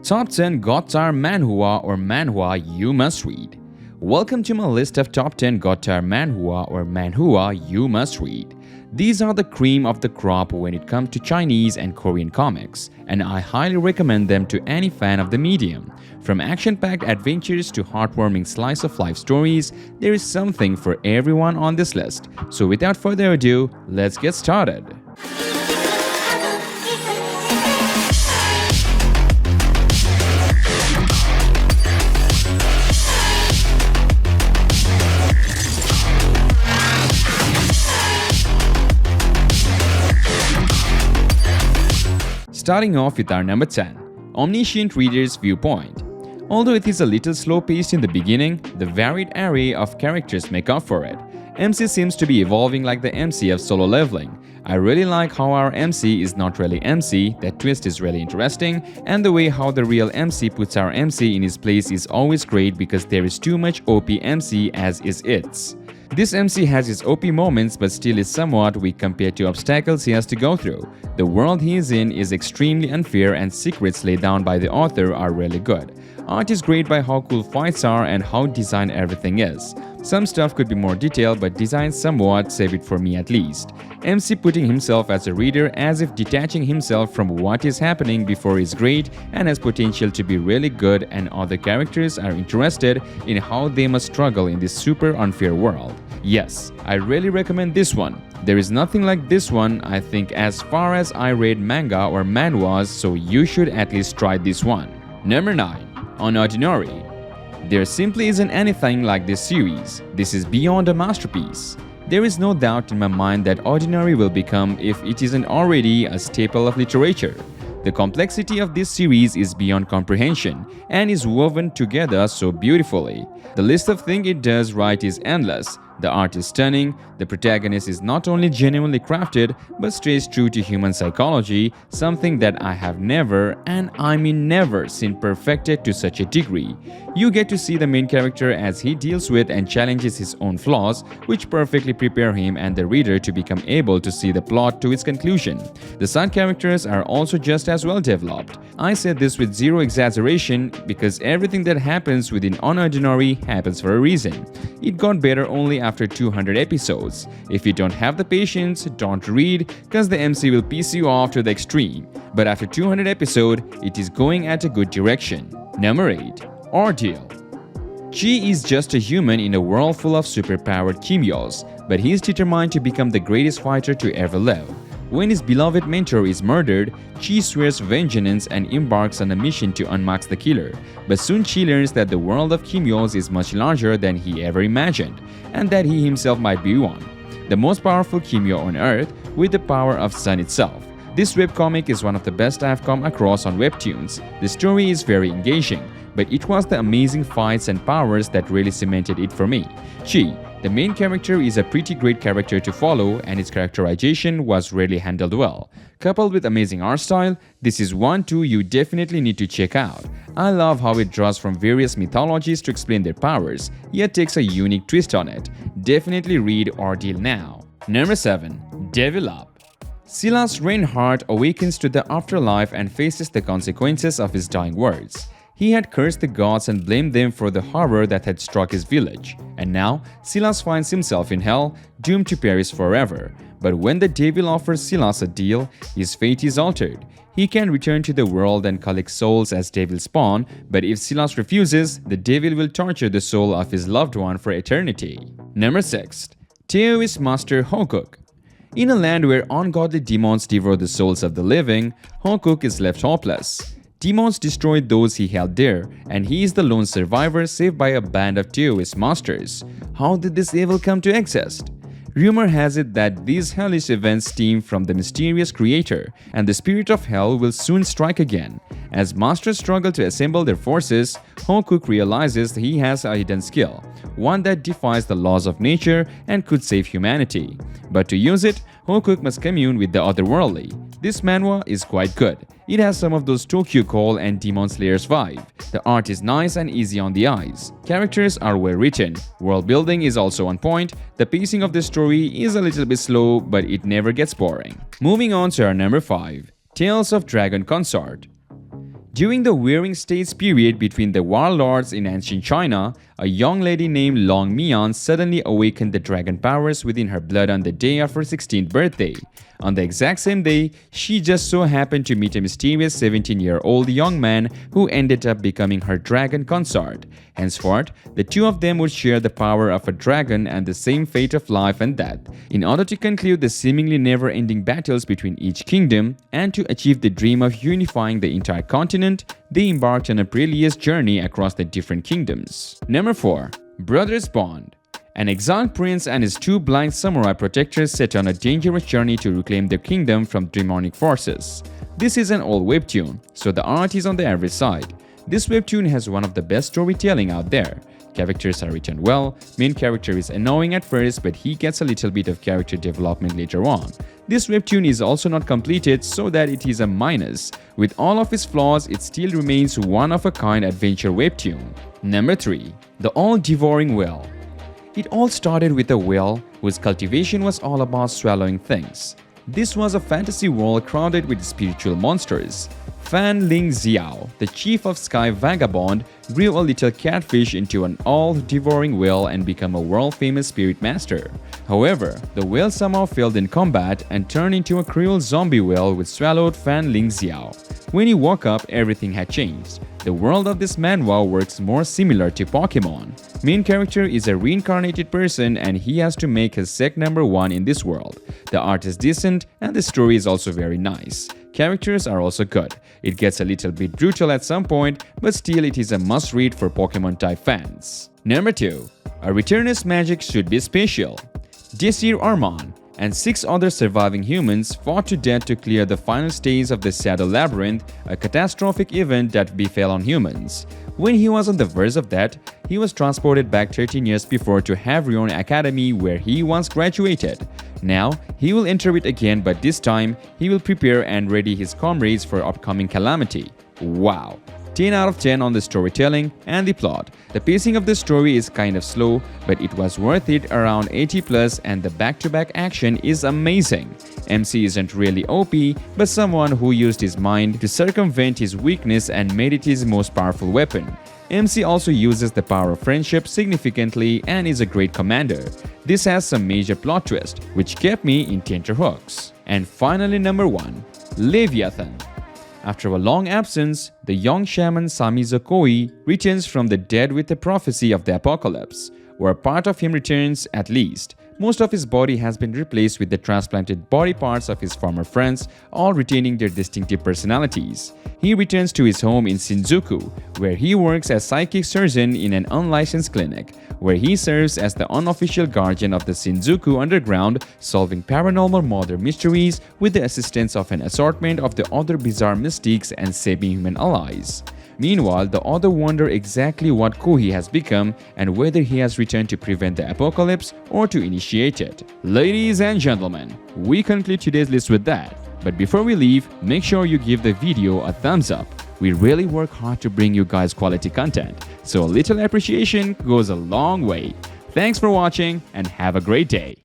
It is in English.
Top 10 God-tier Manhua or Manhwa you must read. Welcome to my list of top 10 God-tier Manhua or Manhua you must read. These are the cream of the crop when it comes to Chinese and Korean comics, and I highly recommend them to any fan of the medium. From action-packed adventures to heartwarming slice-of-life stories, there is something for everyone on this list. So without further ado, let's get started. Starting off with our number 10, Omniscient Reader's Viewpoint. Although it is a little slow-paced in the beginning, the varied array of characters make up for it. MC seems to be evolving like the MC of Solo Leveling. I really like how our MC is not really MC, that twist is really interesting, and the way how the real MC puts our MC in his place is always great because there is too much OP MC as is its. This MC has his OP moments but still is somewhat weak compared to obstacles he has to go through. The world he is in is extremely unfair and secrets laid down by the author are really good. Art is great by how cool fights are and how designed everything is. Some stuff could be more detailed but designed somewhat save it for me at least. MC putting himself as a reader as if detaching himself from what is happening before is great and has potential to be really good, and other characters are interested in how they must struggle in this super unfair world. Yes, I really recommend this one. There is nothing like this one I think as far as I read manga or manhwas, so you should at least try this one. Number 9. Unordinary. There simply isn't anything like this series. This is beyond a masterpiece. There is no doubt in my mind that Ordinary will become, if it isn't already, a staple of literature. The complexity of this series is beyond comprehension and is woven together so beautifully. The list of things it does right is endless. The art is stunning, the protagonist is not only genuinely crafted but stays true to human psychology, something that I have never, and I mean never, seen perfected to such a degree. You get to see the main character as he deals with and challenges his own flaws, which perfectly prepare him and the reader to become able to see the plot to its conclusion. The side characters are also just as well developed. I said this with zero exaggeration because everything that happens within Unordinary happens for a reason. It got better only after 200 episodes. If you don't have the patience, don't read, cause the MC will piss you off to the extreme. But after 200 episodes, it is going at a good direction. Number 8. Ordeal. Chi is just a human in a world full of superpowered chemios, but he is determined to become the greatest fighter to ever live. When his beloved mentor is murdered, Chi swears vengeance and embarks on a mission to unmask the killer. But soon Chi learns that the world of chemios is much larger than he ever imagined, and that he himself might be one. The most powerful chemio on Earth, with the power of sun itself. This webcomic is one of the best I have come across on webtoons. The story is very engaging, but it was the amazing fights and powers that really cemented it for me. Chi, the main character, is a pretty great character to follow and its characterization was really handled well. Coupled with amazing art style, this is one too you definitely need to check out. I love how it draws from various mythologies to explain their powers, yet takes a unique twist on it. Definitely read Ordeal now. Number 7. Devil Up. Silas Reinhardt awakens to the afterlife and faces the consequences of his dying words. He had cursed the gods and blamed them for the horror that had struck his village. And now, Silas finds himself in hell, doomed to perish forever. But when the devil offers Silas a deal, his fate is altered. He can return to the world and collect souls as devil spawn, but if Silas refuses, the devil will torture the soul of his loved one for eternity. Number 6. Taoist Master Hokuk. In a land where ungodly demons devour the souls of the living, Hokuk is left hopeless. Demons destroyed those he held dear, and he is the lone survivor saved by a band of Taoist masters. How did this evil come to exist? Rumor has it that these hellish events stem from the mysterious creator, and the spirit of hell will soon strike again. As masters struggle to assemble their forces, Hokuk realizes he has a hidden skill, one that defies the laws of nature and could save humanity. But to use it, Hokuk must commune with the otherworldly. This manhwa is quite good. It has some of those Tokyo Ghoul and Demon Slayers vibe. The art is nice and easy on the eyes. Characters are well written. World building is also on point. The pacing of the story is a little bit slow, but it never gets boring. Moving on to our number 5, Tales of Dragon Consort. During the Warring States period between the warlords in ancient China, a young lady named Long Mian suddenly awakened the dragon powers within her blood on the day of her 16th birthday. On the exact same day, she just so happened to meet a mysterious 17-year-old young man who ended up becoming her dragon consort. Henceforth, the two of them would share the power of a dragon and the same fate of life and death. In order to conclude the seemingly never-ending battles between each kingdom and to achieve the dream of unifying the entire continent, they embarked on a perilous journey across the different kingdoms. Number 4. Brothers Bond. An exiled prince and his two blind samurai protectors set on a dangerous journey to reclaim their kingdom from demonic forces. This is an old webtoon, so the art is on the average side. This webtoon has one of the best storytelling out there. Characters are written well, main character is annoying at first but he gets a little bit of character development later on. This webtoon is also not completed so that it is a minus. With all of its flaws, it still remains one-of-a-kind adventure webtoon. Number 3. The All Devouring Whale. It all started with a whale whose cultivation was all about swallowing things. This was a fantasy world crowded with spiritual monsters. Fan Ling Xiao, the chief of Sky Vagabond, grew a little catfish into an all-devouring whale and became a world-famous spirit master. However, the whale somehow failed in combat and turned into a cruel zombie whale which swallowed Fan Ling Xiao. When he woke up, everything had changed. The world of this manhwa works more similar to Pokemon. Main character is a reincarnated person and he has to make his sec number 1 in this world. The art is decent and the story is also very nice. Characters are also good. It gets a little bit brutal at some point, but still it is a must-read for Pokemon-type fans. Number 2. A returner's magic should be special. Desir Arman and 6 other surviving humans fought to death to clear the final stage of the Shadow Labyrinth, a catastrophic event that befell on humans. When he was on the verge of death, he was transported back 13 years before to Havrion Academy where he once graduated. Now, he will enter it again, but this time, he will prepare and ready his comrades for upcoming calamity. Wow! 10 out of 10 on the storytelling and the plot. The pacing of the story is kind of slow, but it was worth it, around 80+, and the back-to-back action is amazing. MC isn't really OP, but someone who used his mind to circumvent his weakness and made it his most powerful weapon. MC also uses the power of friendship significantly and is a great commander. This has some major plot twist, which kept me in tenterhooks. And finally, number 1. Liv Yathan. After a long absence, the young shaman Samizo Koi returns from the dead with a prophecy of the apocalypse, or a part of him returns at least. Most of his body has been replaced with the transplanted body parts of his former friends, all retaining their distinctive personalities. He returns to his home in Shinjuku, where he works as psychic surgeon in an unlicensed clinic, where he serves as the unofficial guardian of the Shinjuku underground, solving paranormal murder mysteries with the assistance of an assortment of the other bizarre mystics and semi-human allies. Meanwhile, the other wonder exactly what Kohi has become and whether he has returned to prevent the apocalypse or to initiate it. Ladies and gentlemen, we conclude today's list with that. But before we leave, make sure you give the video a thumbs up. We really work hard to bring you guys quality content, so a little appreciation goes a long way. Thanks for watching and have a great day.